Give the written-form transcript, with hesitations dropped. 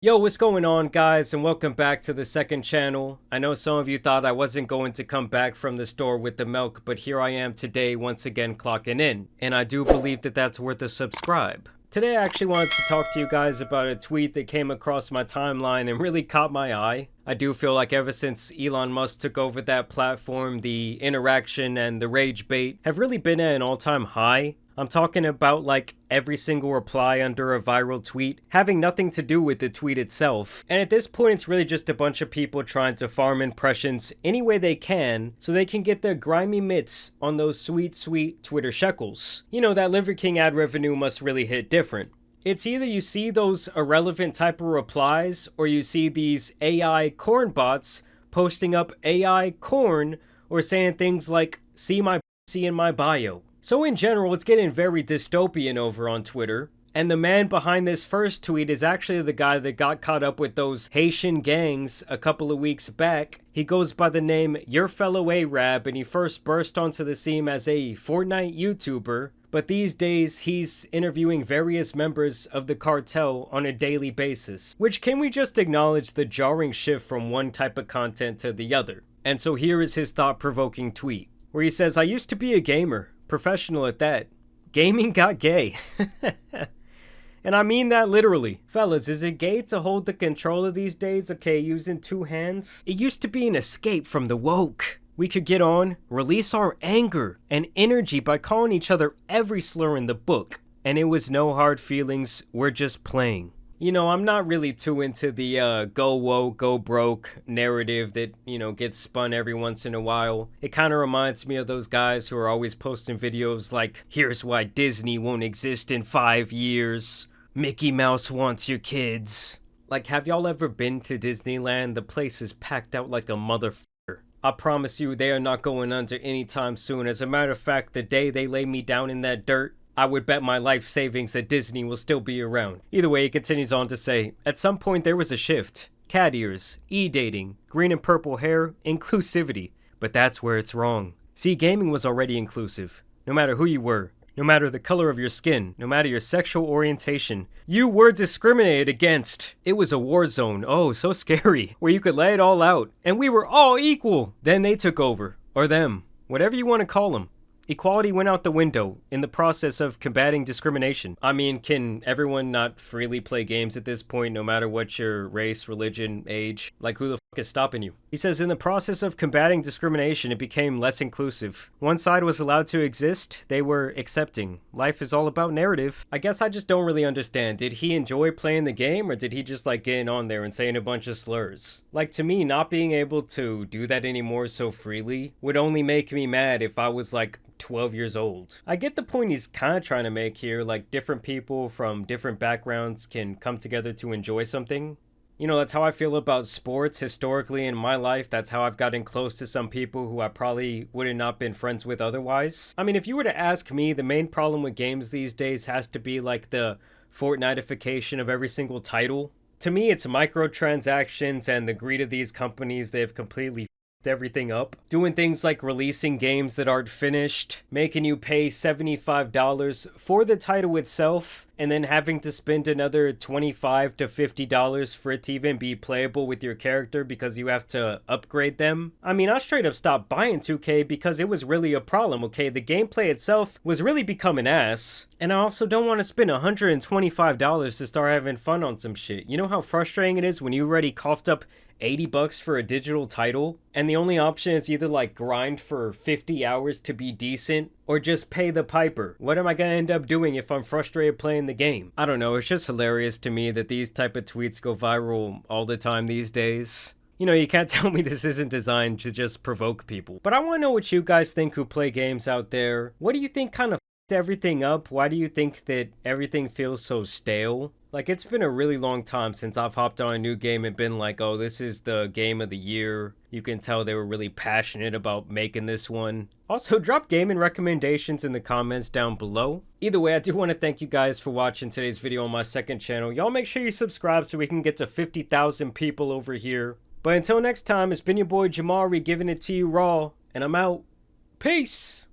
Yo, what's going on, guys, and welcome back to the second channel. I know some of you thought I wasn't going to come back from the store with the milk, but here I am today once again clocking in, and I do believe that that's worth a subscribe. Today I actually wanted to talk to you guys about a tweet that came across my timeline and really caught my eye. I do feel like ever since Elon Musk took over that platform, the interaction and the rage bait have really been at an all-time high. I'm talking about like every single reply under a viral tweet having nothing to do with the tweet itself. And at this point, it's really just a bunch of people trying to farm impressions any way they can so they can get their grimy mitts on those sweet, sweet Twitter shekels. You know, that Liver King ad revenue must really hit different. It's either you see those irrelevant type of replies or you see these AI corn bots posting up AI corn or saying things like, "See my pussy in my bio." So in general, it's getting very dystopian over on Twitter. And the man behind this first tweet is actually the guy that got caught up with those Haitian gangs a couple of weeks back. He goes by the name Your Fellow Arab, and he first burst onto the scene as a Fortnite YouTuber. But these days, he's interviewing various members of the cartel on a daily basis. Which, can we just acknowledge the jarring shift from one type of content to the other? And so here is his thought-provoking tweet, where he says, "I used to be a gamer. Professional at that. Gaming got gay." And I mean that literally. Fellas, is it gay to hold the controller these days, okay, using two hands? It used to be an escape from the woke. We could get on, release our anger and energy by calling each other every slur in the book. And it was no hard feelings, we're just playing. You know, I'm not really too into the go woke, go broke narrative that, gets spun every once in a while. It kind of reminds me of those guys who are always posting videos like, "Here's why Disney won't exist in 5 years. Mickey Mouse wants your kids." Like, have y'all ever been to Disneyland? The place is packed out like a motherfucker. I promise you they are not going under anytime soon. As a matter of fact, the day they lay me down in that dirt, I would bet my life savings that Disney will still be around. Either way, he continues on to say, "At some point there was a shift. Cat ears, e-dating, green and purple hair, inclusivity. But that's where it's wrong. See, gaming was already inclusive. No matter who you were, no matter the color of your skin, no matter your sexual orientation, you were discriminated against. It was a war zone, oh, so scary, where you could lay it all out. And we were all equal. Then they took over. Or them. Whatever you want to call them. Equality went out the window in the process of combating discrimination." I mean, can everyone not freely play games at this point, no matter what your race, religion, age? Like, who the fuck is stopping you? He says, "In the process of combating discrimination, it became less inclusive. One side was allowed to exist, they were accepting. Life is all about narrative." I guess I just don't really understand. Did he enjoy playing the game, or did he just like getting on there and saying a bunch of slurs? Like, to me, not being able to do that anymore so freely would only make me mad if I was like 12 years old. I get the point he's kind of trying to make here, like different people from different backgrounds can come together to enjoy something. You know, that's how I feel about sports historically in my life. That's how I've gotten close to some people who I probably would have not been friends with otherwise. I mean, if you were to ask me, the main problem with games these days has to be like the Fortnite-ification of every single title. To me, it's microtransactions and the greed of these companies. They've completely everything up, doing things like releasing games that aren't finished, making you pay $75 for the title itself, and then having to spend another $25 to $50 for it to even be playable with your character because you have to upgrade them. I mean, I straight up stopped buying 2K because it was really a problem, okay? The gameplay itself was really becoming ass, and I also don't want to spend $125 to start having fun on some shit. You know how frustrating it is when you already coughed up $80 for a digital title, and the only option is either like grind for 50 hours to be decent, or just pay the piper. What am I gonna end up doing if I'm frustrated playing the game? I don't know, it's just hilarious to me that these type of tweets go viral all the time these days. You know, you can't tell me this isn't designed to just provoke people. But I wanna know what you guys think who play games out there. What do you think kind of f***ed everything up? Why do you think that everything feels so stale? Like, it's been a really long time since I've hopped on a new game and been like, oh, this is the game of the year. You can tell they were really passionate about making this one. Also, drop gaming recommendations in the comments down below. Either way, I do want to thank you guys for watching today's video on my second channel. Y'all make sure you subscribe so we can get to 50,000 people over here. But until next time, it's been your boy Jamari giving it to you raw, and I'm out. Peace!